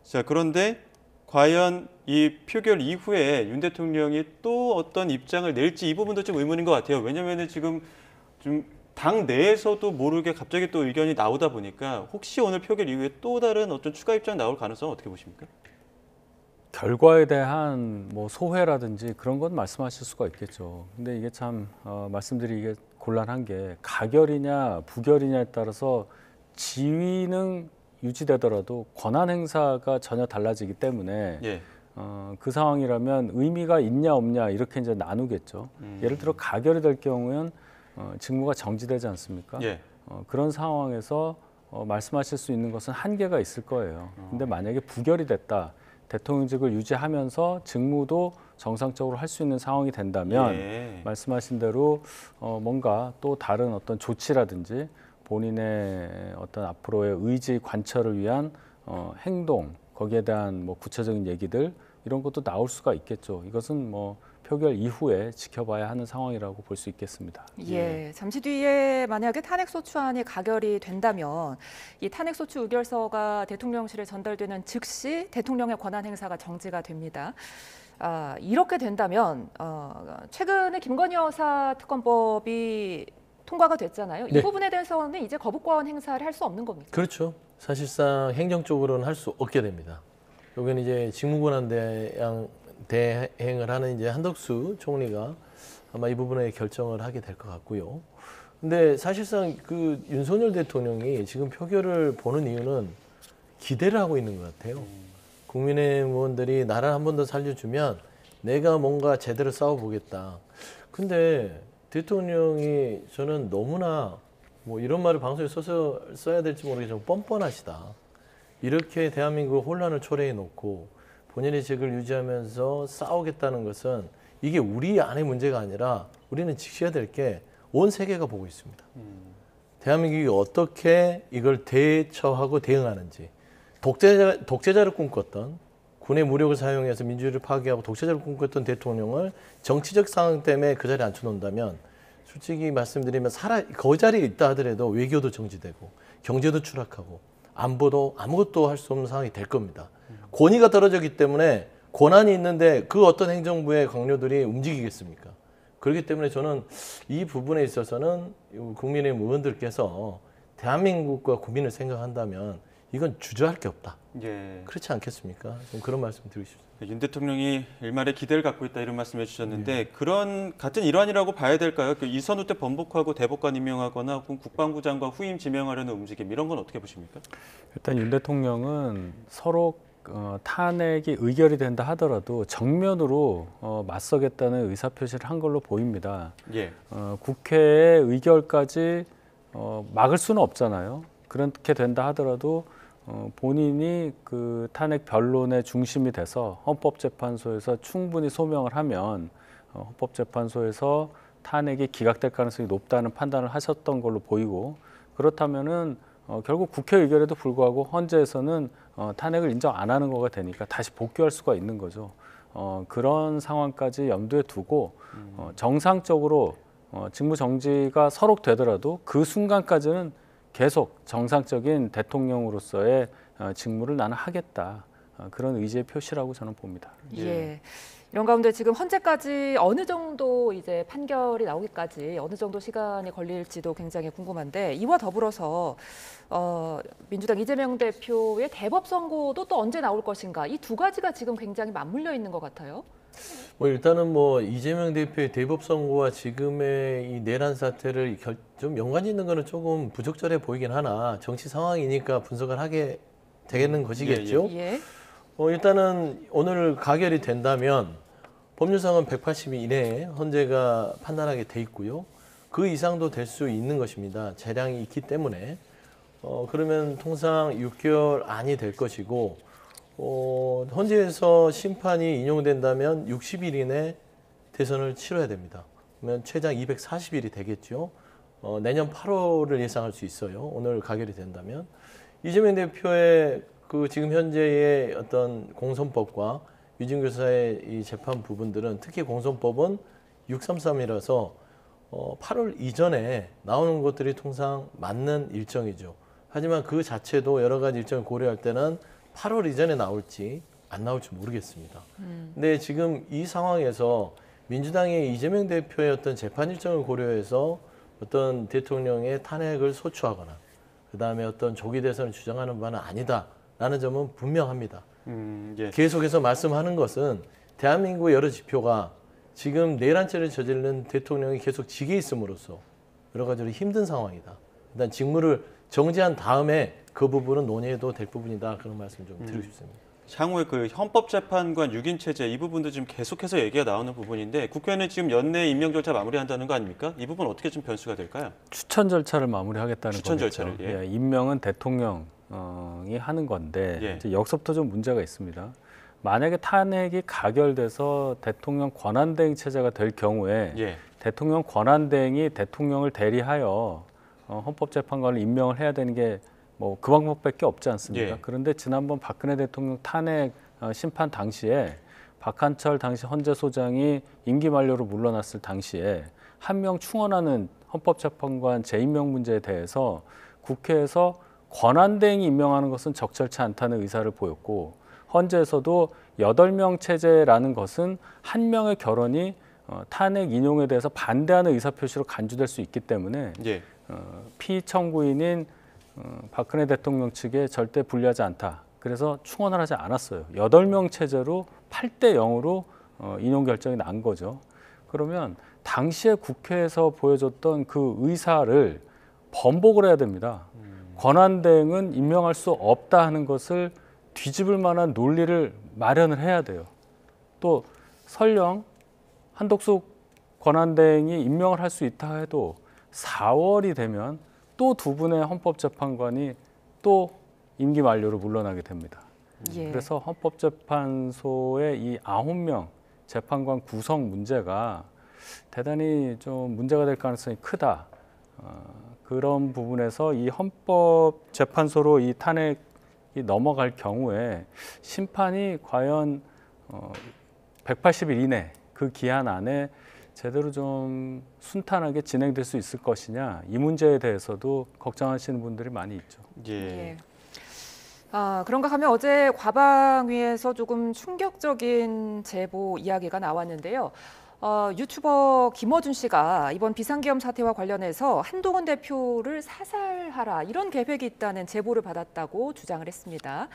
자, 그런데 과연 이 표결 이후에 윤 대통령이 또 어떤 입장을 낼지 이 부분도 좀 의문인 것 같아요. 왜냐하면 지금 좀 당 내에서도 모르게 갑자기 또 의견이 나오다 보니까 혹시 오늘 표결 이후에 또 다른 어떤 추가 입장 나올 가능성은 어떻게 보십니까? 결과에 대한 뭐 소회라든지 그런 건 말씀하실 수가 있겠죠. 근데 이게 참 말씀드리기 곤란한 게 가결이냐 부결이냐에 따라서 지위는 유지되더라도 권한 행사가 전혀 달라지기 때문에 예. 그 상황이라면 의미가 있냐 없냐 이렇게 이제 나누겠죠. 예를 들어 가결이 될 경우는 직무가 정지되지 않습니까? 예. 그런 상황에서 말씀하실 수 있는 것은 한계가 있을 거예요. 근데 만약에 부결이 됐다, 대통령직을 유지하면서 직무도 정상적으로 할 수 있는 상황이 된다면 예. 말씀하신 대로 뭔가 또 다른 어떤 조치라든지 본인의 어떤 앞으로의 의지 관철을 위한 행동, 거기에 대한 뭐 구체적인 얘기들 이런 것도 나올 수가 있겠죠. 이것은 뭐 표결 이후에 지켜봐야 하는 상황이라고 볼 수 있겠습니다. 예, 잠시 뒤에 만약에 탄핵소추안이 가결이 된다면 이 탄핵소추 의결서가 대통령실에 전달되는 즉시 대통령의 권한 행사가 정지가 됩니다. 이렇게 된다면 최근에 김건희 여사 특검법이 통과가 됐잖아요. 이 네. 부분에 대해서는 이제 거부권 행사를 할 수 없는 겁니까? 그렇죠. 사실상 행정적으로는 할 수 없게 됩니다. 여기는 이제 직무권한 대행을 하는 이제 한덕수 총리가 아마 이 부분에 결정을 하게 될 것 같고요. 근데 사실상 그 윤석열 대통령이 지금 표결을 보는 이유는 기대를 하고 있는 것 같아요. 국민의힘 의원들이 나를 한 번 더 살려주면 내가 뭔가 제대로 싸워보겠다. 근데 대통령이 저는 너무나 뭐 이런 말을 방송에 써야 될지 모르겠지만 뻔뻔하시다. 이렇게 대한민국 혼란을 초래해 놓고 본인의 직을 유지하면서 싸우겠다는 것은 이게 우리 안의 문제가 아니라 우리는 지켜야 될 게 온 세계가 보고 있습니다. 대한민국이 어떻게 이걸 대처하고 대응하는지 독재자를 꿈꿨던 군의 무력을 사용해서 민주주의를 파괴하고 독재자를 꿈꿨던 대통령을 정치적 상황 때문에 그 자리에 앉혀놓는다면 솔직히 말씀드리면 그 자리에 있다 하더라도 외교도 정지되고 경제도 추락하고 안보도 아무것도 할 수 없는 상황이 될 겁니다. 권위가 떨어졌기 때문에 권한이 있는데 그 어떤 행정부의 강요들이 움직이겠습니까? 그렇기 때문에 저는 이 부분에 있어서는 국민의힘 의원들께서 대한민국과 국민을 생각한다면 이건 주저할 게 없다. 예. 그렇지 않겠습니까? 좀 그런 말씀 드리고 싶습니다. 윤 대통령이 일말의 기대를 갖고 있다 이런 말씀해 주셨는데 그런 같은 일환이라고 봐야 될까요? 그 이선우 때 번복하고 대법관 임명하거나 혹은 국방부 장관 후임 지명하려는 움직임 이런 건 어떻게 보십니까? 일단 윤 대통령은 서로 탄핵이 의결이 된다 하더라도 정면으로 맞서겠다는 의사표시를 한 걸로 보입니다. 예. 국회의 의결까지 막을 수는 없잖아요. 그렇게 된다 하더라도 본인이 그 탄핵 변론의 중심이 돼서 헌법재판소에서 충분히 소명을 하면 헌법재판소에서 탄핵이 기각될 가능성이 높다는 판단을 하셨던 걸로 보이고 그렇다면은 결국 국회 의결에도 불구하고 헌재에서는 탄핵을 인정 안 하는 거가 되니까 다시 복귀할 수가 있는 거죠. 그런 상황까지 염두에 두고 정상적으로 직무 정지가 서록되더라도 그 순간까지는 계속 정상적인 대통령으로서의 직무를 나는 하겠다. 그런 의지의 표시라고 저는 봅니다. 예. 이런 가운데 지금 헌재까지 어느 정도 이제 판결이 나오기까지 어느 정도 시간이 걸릴지도 굉장히 궁금한데 이와 더불어서 민주당 이재명 대표의 대법 선고도 또 언제 나올 것인가 이 두 가지가 지금 굉장히 맞물려 있는 것 같아요. 뭐 일단은 뭐 이재명 대표의 대법 선고와 지금의 이 내란 사태를 좀 연관이 있는 거는 조금 부적절해 보이긴 하나 정치 상황이니까 분석을 하게 되겠는 것이겠죠. 예. 일단은 오늘 가결이 된다면 법률상은 180일 이내에 헌재가 판단하게 돼 있고요. 그 이상도 될 수 있는 것입니다. 재량이 있기 때문에 그러면 통상 6개월 안이 될 것이고 헌재에서 심판이 인용된다면 60일 이내 대선을 치러야 됩니다. 그러면 최장 240일이 되겠죠. 내년 8월을 예상할 수 있어요. 오늘 가결이 된다면 이재명 대표의 그 지금 현재의 어떤 공선법과 위증교사의 이 재판 부분들은 특히 공선법은 633이라서 8월 이전에 나오는 것들이 통상 맞는 일정이죠. 하지만 그 자체도 여러 가지 일정을 고려할 때는 8월 이전에 나올지 안 나올지 모르겠습니다. 근데 지금 이 상황에서 민주당의 이재명 대표의 어떤 재판 일정을 고려해서 어떤 대통령의 탄핵을 소추하거나 그다음에 어떤 조기 대선을 주장하는 바는 아니다라는 점은 분명합니다. 예. 계속해서 말씀하는 것은 대한민국의 여러 지표가 지금 내란죄를 저지르는 대통령이 계속 직에 있음으로써 여러 가지로 힘든 상황이다. 일단 직무를 정지한 다음에 그 부분은 논의해도 될 부분이다. 그런 말씀 좀 드리고 싶습니다. 향후에 그 헌법재판관 6인 체제 이 부분도 지금 계속해서 얘기가 나오는 부분인데 국회는 지금 연내 임명 절차 마무리한다는 거 아닙니까? 이 부분 어떻게 좀 변수가 될까요? 추천 절차를 마무리하겠다는 추천 거겠죠. 절차를, 예. 예, 임명은 대통령이 하는 건데 예. 이제 여기서부터 좀 문제가 있습니다. 만약에 탄핵이 가결돼서 대통령 권한대행 체제가 될 경우에 예. 대통령 권한대행이 대통령을 대리하여 헌법재판관을 임명을 해야 되는 게 뭐 그 방법밖에 없지 않습니까? 예. 그런데 지난번 박근혜 대통령 탄핵 심판 당시에 박한철 당시 헌재소장이 임기 만료로 물러났을 당시에 한 명 충원하는 헌법재판관 재임명 문제에 대해서 국회에서 권한대행이 임명하는 것은 적절치 않다는 의사를 보였고 헌재에서도 8명 체제라는 것은 한 명의 결혼이 탄핵 인용에 대해서 반대하는 의사표시로 간주될 수 있기 때문에 예. 피청구인인 박근혜 대통령 측에 절대 불리하지 않다. 그래서 충원을 하지 않았어요. 8명 체제로 8대 0으로 인용 결정이 난 거죠. 그러면 당시에 국회에서 보여줬던 그 의사를 번복을 해야 됩니다. 권한대행은 임명할 수 없다 하는 것을 뒤집을 만한 논리를 마련을 해야 돼요. 또 설령 한덕수 권한대행이 임명을 할 수 있다 해도 4월이 되면 또 두 분의 헌법재판관이 또 임기 만료로 물러나게 됩니다. 예. 그래서 헌법재판소의 이 9명 재판관 구성 문제가 대단히 좀 문제가 될 가능성이 크다. 그런 부분에서 이 헌법재판소로 이 탄핵이 넘어갈 경우에 심판이 과연 180일 이내 그 기한 안에 제대로 좀 순탄하게 진행될 수 있을 것이냐, 이 문제에 대해서도 걱정하시는 분들이 많이 있죠. 예. 예. 그런가 하면 어제 과방위에서 조금 충격적인 제보 이야기가 나왔는데요. 유튜버 김어준 씨가 이번 비상계엄 사태와 관련해서 한동훈 대표를 사살하라 이런 계획이 있다는 제보를 받았다고 주장을 했습니다.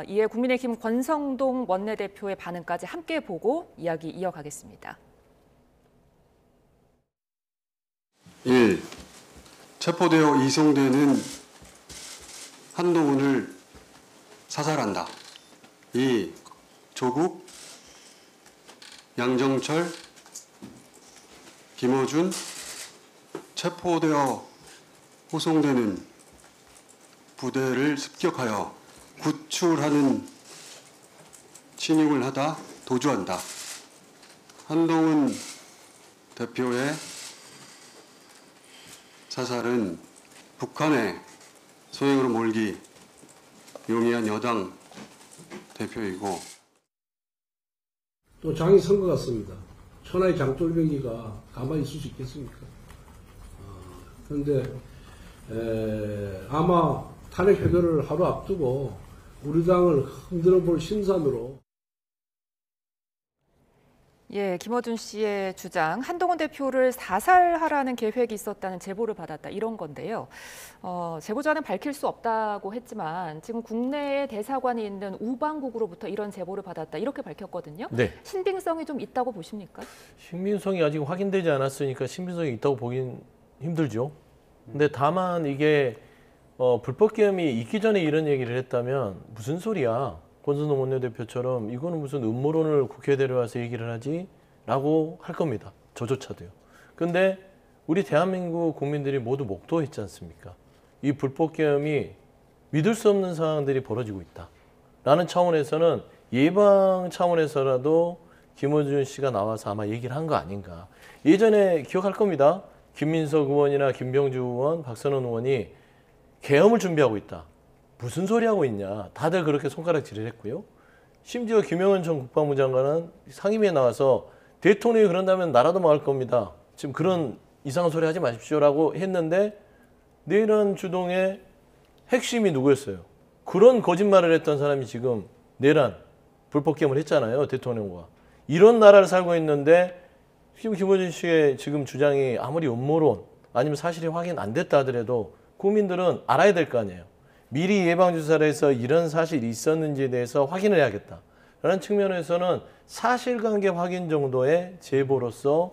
이에 국민의힘 권성동 원내대표의 반응까지 함께 보고 이야기 이어가겠습니다. 1. 체포되어 이송되는 한동훈을 사살한다. 2. 조국, 양정철, 김어준 체포되어 호송되는 부대를 습격하여 구출하는 침입을 하다 도주한다. 한동훈 대표의 사살은 북한의 소행으로 몰기 용이한 여당 대표이고 또 장이 선 것 같습니다. 천하의 장돌배기가 가만히 있을 수 있겠습니까? 그런데 아마 탄핵 해결을 하루 앞두고 우리 당을 흔들어 볼 심산으로 예, 김어준 씨의 주장, 한동훈 대표를 사살하라는 계획이 있었다는 제보를 받았다 이런 건데요. 제보자는 밝힐 수 없다고 했지만 지금 국내에 대사관이 있는 우방국으로부터 이런 제보를 받았다 이렇게 밝혔거든요. 네. 신빙성이 좀 있다고 보십니까? 신빙성이 아직 확인되지 않았으니까 신빙성이 있다고 보긴 힘들죠. 근데 다만 이게 불법계엄이 있기 전에 이런 얘기를 했다면 무슨 소리야? 권성동 원내대표처럼 이거는 무슨 음모론을 국회에 데려와서 얘기를 하지? 라고 할 겁니다. 저조차도요. 근데 우리 대한민국 국민들이 모두 목도했지 않습니까? 이 불법계엄이 믿을 수 없는 상황들이 벌어지고 있다. 라는 차원에서는 예방 차원에서라도 김어준 씨가 나와서 아마 얘기를 한 거 아닌가. 예전에 기억할 겁니다. 김민석 의원이나 김병주 의원, 박선원 의원이 계엄을 준비하고 있다. 무슨 소리 하고 있냐. 다들 그렇게 손가락질을 했고요. 심지어 김영은 전 국방부 장관은 상임위에 나와서 대통령이 그런다면 나라도 망할 겁니다. 지금 그런 이상한 소리 하지 마십시오라고 했는데 내란 주동의 핵심이 누구였어요? 그런 거짓말을 했던 사람이 지금 내란 불법계엄을 했잖아요. 대통령과. 이런 나라를 살고 있는데 지금 김어준 씨의 지금 주장이 아무리 음모론 아니면 사실이 확인 안 됐다 하더라도 국민들은 알아야 될 거 아니에요. 미리 예방주사를 해서 이런 사실이 있었는지에 대해서 확인을 해야겠다. 라는 측면에서는 사실관계 확인 정도의 제보로서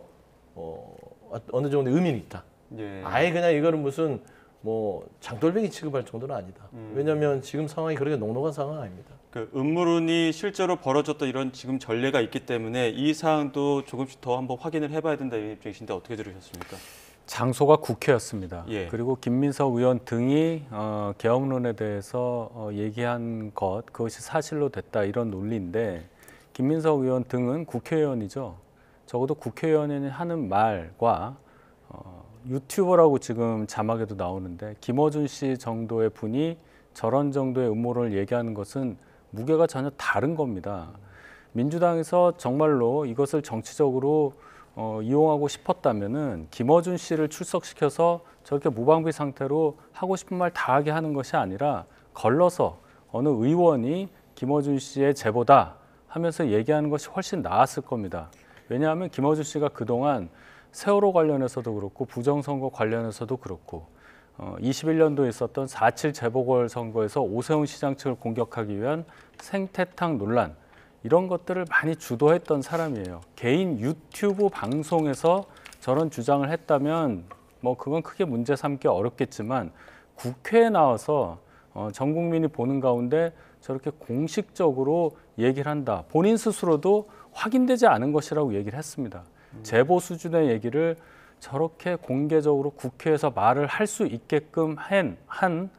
어느 정도 의미는 있다. 예. 아예 그냥 이거는 무슨 뭐 장돌뱅이 취급할 정도는 아니다. 왜냐하면 지금 상황이 그렇게 녹록한 상황은 아닙니다. 그 음모론이 실제로 벌어졌던 이런 지금 전례가 있기 때문에 이 사항도 조금씩 더 한번 확인을 해봐야 된다 이 입장이신데 어떻게 들으셨습니까? 장소가 국회였습니다. 예. 그리고 김민석 의원 등이 계엄론에 대해서 얘기한 그것이 사실로 됐다 이런 논리인데 김민석 의원 등은 국회의원이죠. 적어도 국회의원이 하는 말과 유튜버라고 지금 자막에도 나오는데 김어준 씨 정도의 분이 저런 정도의 음모론을 얘기하는 것은 무게가 전혀 다른 겁니다. 민주당에서 정말로 이것을 정치적으로 이용하고 싶었다면은 김어준 씨를 출석시켜서 저렇게 무방비 상태로 하고 싶은 말 다 하게 하는 것이 아니라 걸러서 어느 의원이 김어준 씨의 제보다 하면서 얘기하는 것이 훨씬 나았을 겁니다. 왜냐하면 김어준 씨가 그동안 세월호 관련해서도 그렇고 부정선거 관련해서도 그렇고 21년도에 있었던 4.7 재보궐선거에서 오세훈 시장 측을 공격하기 위한 생태탕 논란 이런 것들을 많이 주도했던 사람이에요. 개인 유튜브 방송에서 저런 주장을 했다면 뭐 그건 크게 문제 삼기 어렵겠지만 국회에 나와서 전 국민이 보는 가운데 저렇게 공식적으로 얘기를 한다. 본인 스스로도 확인되지 않은 것이라고 얘기를 했습니다. 제보 수준의 얘기를 저렇게 공개적으로 국회에서 말을 할 수 있게끔 한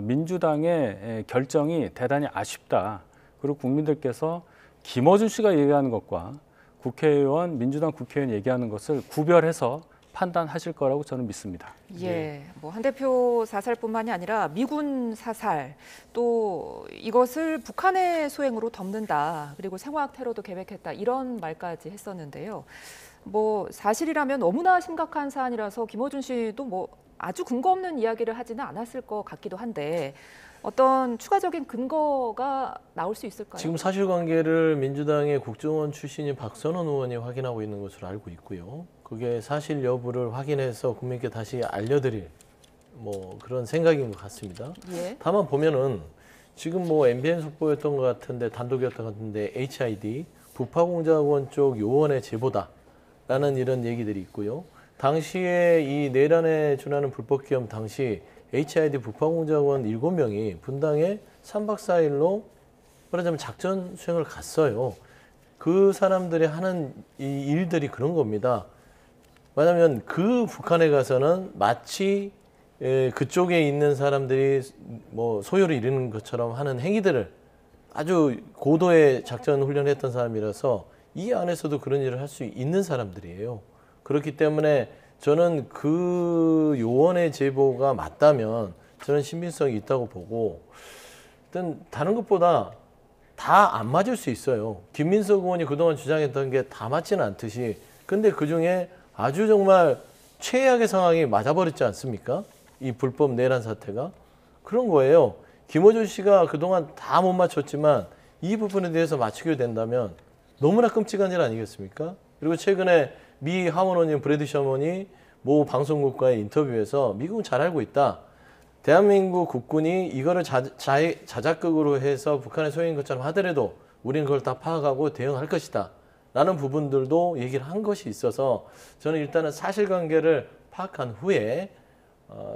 민주당의 결정이 대단히 아쉽다. 그리고 국민들께서 김어준 씨가 얘기하는 것과 국회의원, 민주당 국회의원 얘기하는 것을 구별해서 판단하실 거라고 저는 믿습니다. 예, 뭐 한 대표 사살뿐만이 아니라 미군 사살, 또 이것을 북한의 소행으로 덮는다. 그리고 생화학 테러도 계획했다. 이런 말까지 했었는데요. 뭐 사실이라면 너무나 심각한 사안이라서 김어준 씨도 뭐 아주 근거 없는 이야기를 하지는 않았을 것 같기도 한데 어떤 추가적인 근거가 나올 수 있을까요? 지금 사실관계를 민주당의 국정원 출신인 박선원 의원이 확인하고 있는 것으로 알고 있고요. 그게 사실 여부를 확인해서 국민께 다시 알려드릴 뭐 그런 생각인 것 같습니다. 예. 다만 보면은 지금 뭐 MBN 속보였던 것 같은데 단독이었던 것 같은데 HID 북파공작원 쪽 요원의 제보다라는 이런 얘기들이 있고요. 당시에 이 내란에 준하는 불법 계엄 당시 HID 북파공작원 7명이 분당에 3박 4일로 말하자면 작전 수행을 갔어요. 그 사람들이 하는 이 일들이 그런 겁니다. 왜냐하면 그 북한에 가서는 마치 그쪽에 있는 사람들이 뭐 소요를 이루는 것처럼 하는 행위들을 아주 고도의 작전 훈련을 했던 사람이라서 이 안에서도 그런 일을 할 수 있는 사람들이에요. 그렇기 때문에 저는 그 요원의 제보가 맞다면 저는 신빙성이 있다고 보고 일단 다른 것보다 다 안 맞을 수 있어요. 김민석 의원이 그동안 주장했던 게 다 맞지는 않듯이 근데 그중에 아주 정말 최악의 상황이 맞아버렸지 않습니까? 이 불법 내란 사태가 그런 거예요. 김어준 씨가 그동안 다 못 맞췄지만 이 부분에 대해서 맞추게 된다면 너무나 끔찍한 일 아니겠습니까? 그리고 최근에 미 하원의원 브래드 셔먼이 모 방송국과의 인터뷰에서 미국은 잘 알고 있다. 대한민국 국군이 이거를 자작극으로 해서 북한의 소행인 것처럼 하더라도 우리는 그걸 다 파악하고 대응할 것이다. 라는 부분들도 얘기를 한 것이 있어서 저는 일단은 사실관계를 파악한 후에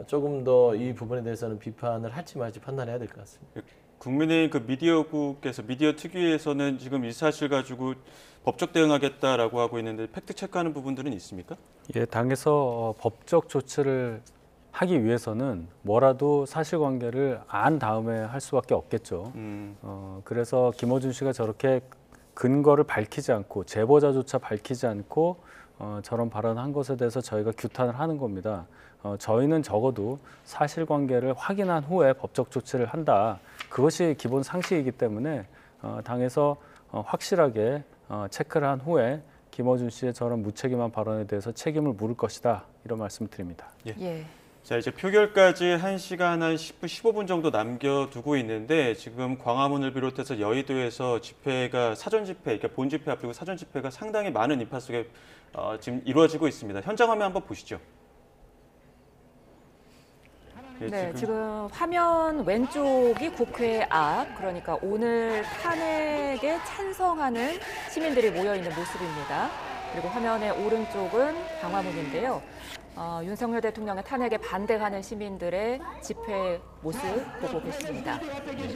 조금 더 이 부분에 대해서는 비판을 할지 말지 판단해야 될 것 같습니다. 국민의힘 그 미디어국에서 미디어 특위에서는 지금 이 사실 가지고 법적 대응하겠다라고 하고 있는데 팩트 체크하는 부분들은 있습니까? 예, 당에서 법적 조치를 하기 위해서는 뭐라도 사실관계를 안 다음에 할 수밖에 없겠죠. 그래서 김어준 씨가 저렇게 근거를 밝히지 않고 제보자조차 밝히지 않고 저런 발언한 것에 대해서 저희가 규탄을 하는 겁니다. 저희는 적어도 사실관계를 확인한 후에 법적 조치를 한다. 그것이 기본 상식이기 때문에 당에서 확실하게 체크를 한 후에 김어준 씨의 저런 무책임한 발언에 대해서 책임을 물을 것이다. 이런 말씀을 드립니다. 예. 예. 자, 이제 표결까지 1시간 한 10분, 15분 정도 남겨두고 있는데 지금 광화문을 비롯해서 여의도에서 집회가 사전 집회, 그러니까 본 집회 앞두고 사전 집회가 상당히 많은 인파 속에 지금 이루어지고 있습니다. 현장 화면 한번 보시죠. 네, 지금 화면 왼쪽이 국회 앞, 그러니까 오늘 탄핵에 찬성하는 시민들이 모여 있는 모습입니다. 그리고 화면의 오른쪽은 광화문인데요. 윤석열 대통령의 탄핵에 반대하는 시민들의 집회 모습 보고 계십니다.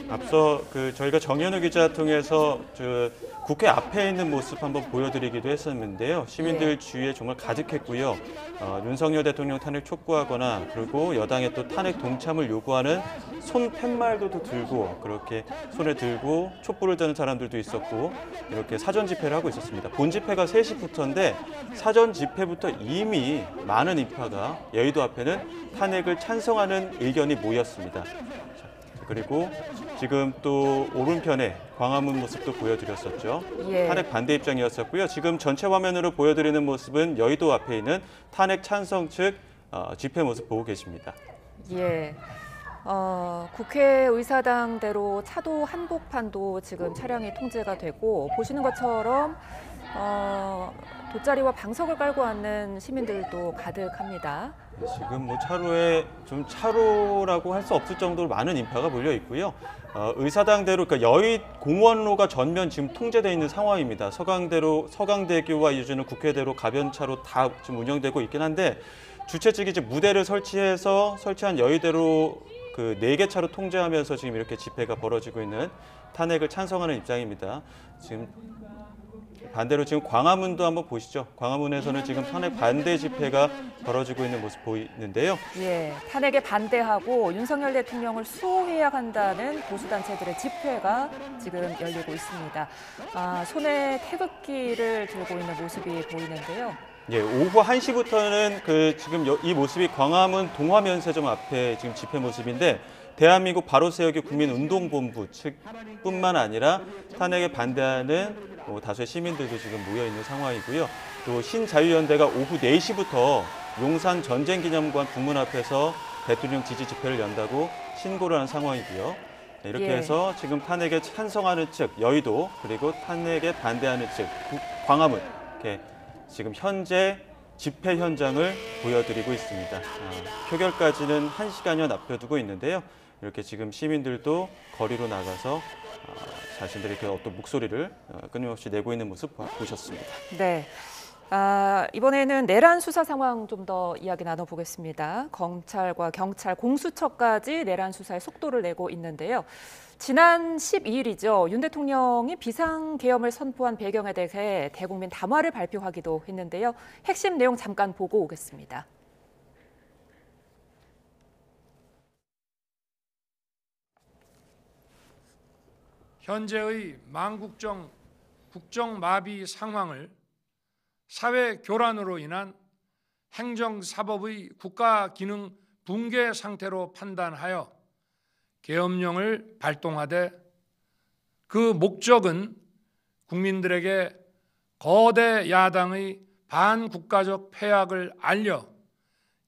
앞서 저희가 정현우 기자 통해서 국회 앞에 있는 모습 한번 보여드리기도 했었는데요. 시민들 주위에 정말 가득했고요. 윤석열 대통령 탄핵 촉구하거나 그리고 여당의 또 탄핵 동참을 요구하는 손 팻말도 들고 그렇게 손에 들고 촛불을 드는 사람들도 있었고 이렇게 사전 집회를 하고 있었습니다. 본 집회가 3시부터인데 사전 집회부터 이미 많은 인파가 여의도 앞에는 탄핵을 찬성하는 의견이 모였습니다. 그리고 지금 또 오른편에 광화문 모습도 보여드렸었죠. 예. 탄핵 반대 입장이었었고요. 지금 전체 화면으로 보여드리는 모습은 여의도 앞에 있는 탄핵 찬성 측 집회 모습 보고 계십니다. 예. 국회의사당대로 차도 한복판도 지금 차량이 통제가 되고 보시는 것처럼 돗자리와 방석을 깔고 앉는 시민들도 가득합니다. 지금 차로에 좀 차로라고 할 수 없을 정도로 많은 인파가 몰려 있고요. 의사당대로 그러니까 여의 공원로가 전면 지금 통제되어 있는 상황입니다. 서강대교와 이어지는 국회대로 가변차로 다 지금 운영되고 있긴 한데 주최 측이 이제 무대를 설치한 여의대로 4개 차로 통제하면서 지금 이렇게 집회가 벌어지고 있는 탄핵을 찬성하는 입장입니다. 지금 반대로 지금 광화문도 한번 보시죠. 광화문에서는 지금 탄핵 반대 집회가 벌어지고 있는 모습 보이는데요. 예, 탄핵에 반대하고 윤석열 대통령을 수호해야 한다는 보수단체들의 집회가 지금 열리고 있습니다. 손에 태극기를 들고 있는 모습이 보이는데요. 예, 오후 1시부터는 지금 이 모습이 광화문 동화면세점 앞에 지금 집회 모습인데 대한민국 바로 세우기 국민운동본부 측뿐만 아니라 탄핵에 반대하는 다수의 시민들도 지금 모여 있는 상황이고요. 또 신자유연대가 오후 4시부터 용산 전쟁기념관 북문 앞에서 대통령 지지 집회를 연다고 신고를 한 상황이고요. 네, 이렇게 해서 지금 탄핵에 찬성하는 측 여의도 그리고 탄핵에 반대하는 측 광화문 이렇게 지금 현재 집회 현장을 보여드리고 있습니다. 표결까지는 1시간여 남겨두고 있는데요. 이렇게 지금 시민들도 거리로 나가서 자신들의 어떤 목소리를 끊임없이 내고 있는 모습 보셨습니다. 네. 이번에는 내란 수사 상황 좀 더 이야기 나눠보겠습니다. 검찰과 경찰, 공수처까지 내란 수사에 속도를 내고 있는데요. 지난 12일이죠. 윤 대통령이 비상계엄을 선포한 배경에 대해 대국민 담화를 발표하기도 했는데요. 핵심 내용 잠깐 보고 오겠습니다. 현재의 망국적 국정마비 상황을 사회 교란으로 인한 행정사법의 국가기능 붕괴 상태로 판단하여 계엄령을 발동하되 그 목적은 국민들에게 거대 야당의 반국가적 패악을 알려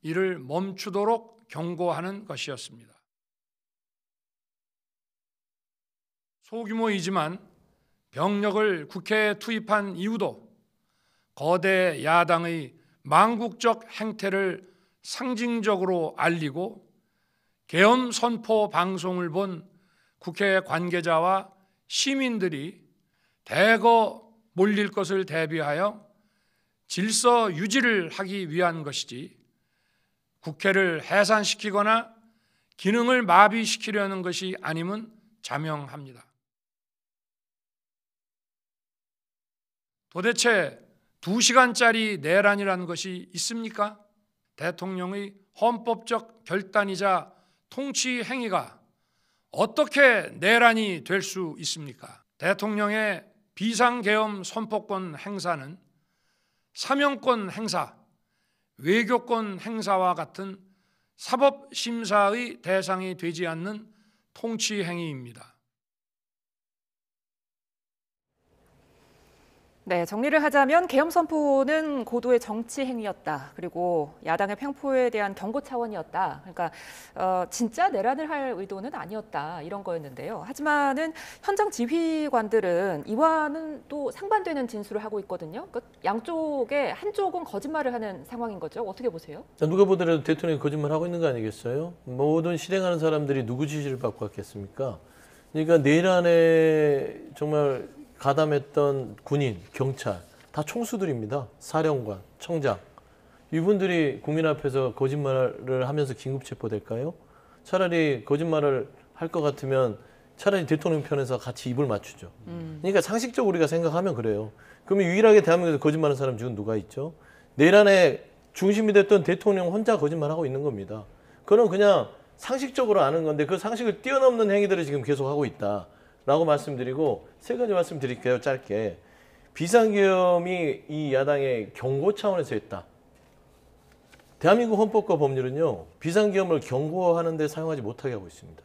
이를 멈추도록 경고하는 것이었습니다. 소규모이지만 병력을 국회에 투입한 이유도 거대 야당의 망국적 행태를 상징적으로 알리고 계엄 선포 방송을 본 국회 관계자와 시민들이 대거 몰릴 것을 대비하여 질서 유지를 하기 위한 것이지 국회를 해산시키거나 기능을 마비시키려는 것이 아님은 자명합니다. 도대체 2시간짜리 내란이라는 것이 있습니까? 대통령의 헌법적 결단이자 통치 행위가 어떻게 내란이 될 수 있습니까? 대통령의 비상계엄 선포권 행사는 사명권 행사, 외교권 행사와 같은 사법심사의 대상이 되지 않는 통치 행위입니다. 네, 정리를 하자면 계엄 선포는 고도의 정치 행위였다. 그리고 야당의 횡포에 대한 경고 차원이었다. 그러니까 진짜 내란을 할 의도는 아니었다. 이런 거였는데요. 하지만은 현장 지휘관들은 이와는 또 상반되는 진술을 하고 있거든요. 그러니까 양쪽에 한쪽은 거짓말을 하는 상황인 거죠. 어떻게 보세요? 누가 보더라도 대통령이 거짓말하고 있는 거 아니겠어요? 모든 실행하는 사람들이 누구 지시를 받고 왔겠습니까? 그러니까 내란에 정말 가담했던 군인, 경찰 다 총수들입니다. 사령관, 청장. 이분들이 국민 앞에서 거짓말을 하면서 긴급 체포될까요? 차라리 거짓말을 할 것 같으면 차라리 대통령 편에서 같이 입을 맞추죠. 그러니까 상식적으로 우리가 생각하면 그래요. 그러면 유일하게 대한민국에서 거짓말하는 사람 지금 누가 있죠? 내란의 중심이 됐던 대통령 혼자 거짓말하고 있는 겁니다. 그건 그냥 상식적으로 아는 건데 그 상식을 뛰어넘는 행위들을 지금 계속하고 있다라고 말씀드리고 세 가지 말씀드릴게요. 짧게. 비상계엄이 이 야당의 경고 차원에서 했다. 대한민국 헌법과 법률은요. 비상계엄을 경고하는 데 사용하지 못하게 하고 있습니다.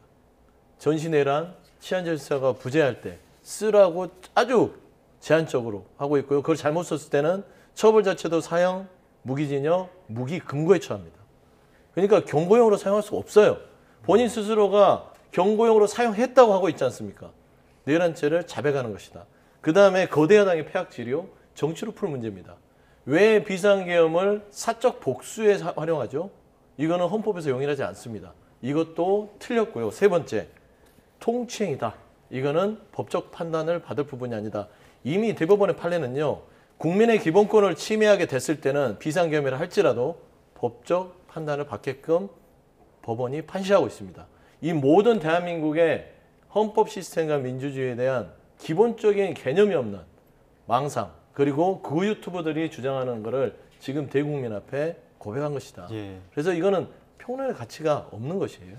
전시내란, 치안절차가 부재할 때 쓰라고 아주 제한적으로 하고 있고요. 그걸 잘못 썼을 때는 처벌 자체도 사형, 무기징역, 무기금고에 처합니다. 그러니까 경고용으로 사용할 수가 없어요. 본인 스스로가 경고용으로 사용했다고 하고 있지 않습니까? 내란죄를 자백하는 것이다. 그 다음에 거대 야당의 폐악질이요. 정치로 풀 문제입니다. 왜 비상계엄을 사적 복수에 활용하죠? 이거는 헌법에서 용인하지 않습니다. 이것도 틀렸고요. 세 번째, 통치행위다. 이거는 법적 판단을 받을 부분이 아니다. 이미 대법원의 판례는요. 국민의 기본권을 침해하게 됐을 때는 비상계엄이라 할지라도 법적 판단을 받게끔 법원이 판시하고 있습니다. 이 모든 대한민국의 헌법 시스템과 민주주의에 대한 기본적인 개념이 없는 망상, 그리고 그 유튜버들이 주장하는 것을 지금 대국민 앞에 고백한 것이다. 예. 그래서 이거는 평론의 가치가 없는 것이에요.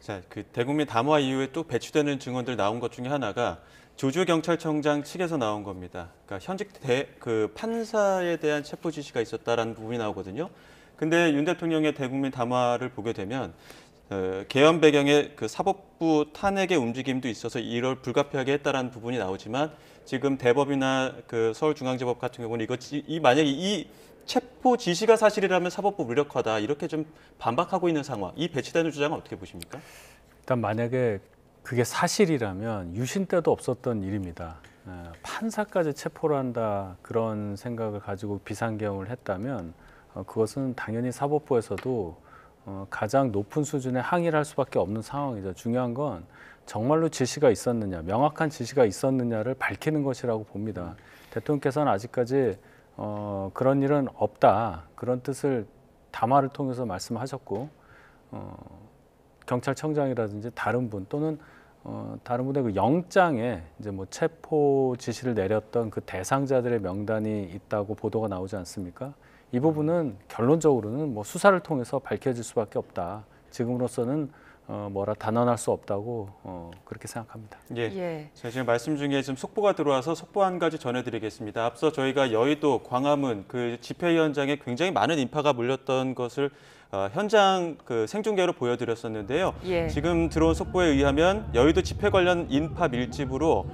자, 그 대국민 담화 이후에 또 배치되는 증언들 나온 것 중에 하나가 조주 경찰청장 측에서 나온 겁니다. 그러니까 현직 그 판사에 대한 체포 지시가 있었다라는 부분이 나오거든요. 근데 윤 대통령의 대국민 담화를 보게 되면 계엄 배경에 그 사법부 탄핵의 움직임도 있어서 이를 불가피하게 했다라는 부분이 나오지만 지금 대법이나 그 서울중앙지법 같은 경우는 만약에 이 체포 지시가 사실이라면 사법부 무력화다 이렇게 좀 반박하고 있는 상황. 이 배치되는 주장은 어떻게 보십니까? 일단 만약에 그게 사실이라면 유신 때도 없었던 일입니다. 판사까지 체포를 한다 그런 생각을 가지고 비상계엄을 했다면 그것은 당연히 사법부에서도 가장 높은 수준의 항의를 할 수밖에 없는 상황이죠. 중요한 건 정말로 지시가 있었느냐, 명확한 지시가 있었느냐를 밝히는 것이라고 봅니다. 대통령께서는 아직까지 그런 일은 없다. 그런 뜻을 담화를 통해서 말씀하셨고 경찰청장이라든지 다른 분 또는 다른 분의 그 영장에 이제 뭐 체포 지시를 내렸던 그 대상자들의 명단이 있다고 보도가 나오지 않습니까? 이 부분은 결론적으로는 뭐 수사를 통해서 밝혀질 수밖에 없다. 지금으로서는 뭐라 단언할 수 없다고 그렇게 생각합니다. 예. 예. 자, 지금 말씀 중에 지금 속보가 들어와서 속보 한 가지 전해드리겠습니다. 앞서 저희가 여의도, 광화문 그 집회 현장에 굉장히 많은 인파가 몰렸던 것을 현장 그 생중계로 보여드렸었는데요. 예. 지금 들어온 속보에 의하면 여의도 집회 관련 인파 밀집으로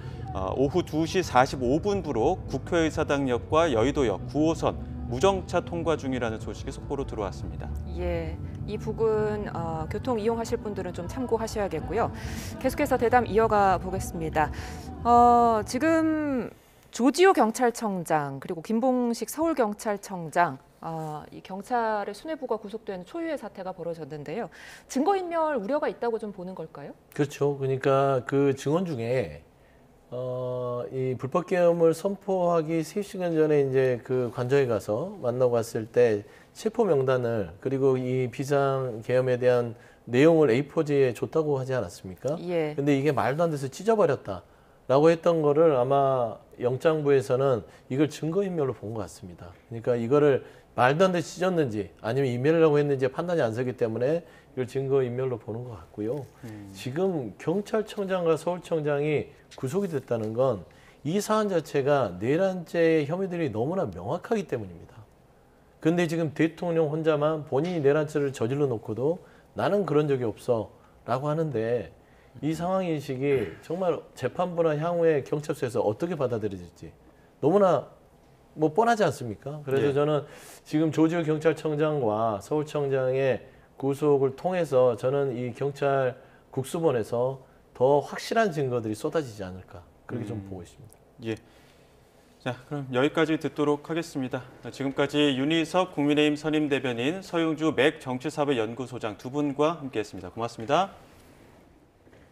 오후 2시 45분부로 국회의사당역과 여의도역 9호선 무정차 통과 중이라는 소식이 속보로 들어왔습니다. 예, 이 부분 교통 이용하실 분들은 좀 참고하셔야겠고요. 계속해서 대담 이어가 보겠습니다. 지금 조지호 경찰청장 그리고 김봉식 서울경찰청장 이 경찰의 수뇌부가 구속된 초유의 사태가 벌어졌는데요. 증거인멸 우려가 있다고 좀 보는 걸까요? 그렇죠. 그러니까 그 증언 중에 이 불법계엄을 선포하기 3시간 전에 이제 그 관저에 가서 만나고 왔을 때 체포 명단을 그리고 이 비상계엄에 대한 내용을 A4지에 줬다고 하지 않았습니까? 예. 근데 이게 말도 안 돼서 찢어버렸다라고 했던 거를 아마 영장부에서는 이걸 증거인멸로 본 것 같습니다. 그러니까 이거를 말도 안 돼서 찢었는지 아니면 인멸이라고 했는지 판단이 안 서기 때문에 이걸 증거인멸로 보는 것 같고요. 지금 경찰청장과 서울청장이 구속이 됐다는 건 이 사안 자체가 내란죄의 혐의들이 너무나 명확하기 때문입니다. 근데 지금 대통령 혼자만 본인이 내란죄를 저질러 놓고도 나는 그런 적이 없어 라고 하는데 이 상황인식이 정말 재판부나 향후에 경찰서에서 어떻게 받아들여질지 너무나 뭐 뻔하지 않습니까? 그래서 예. 저는 지금 조지호 경찰청장과 서울청장의 구속을 통해서 저는 이 경찰 국수본에서 더 확실한 증거들이 쏟아지지 않을까 그렇게 좀 보고 있습니다. 예. 자, 그럼 여기까지 듣도록 하겠습니다. 지금까지 윤희석 국민의힘 선임대변인, 서용주 맥 정치사회연구소장 두 분과 함께했습니다. 고맙습니다.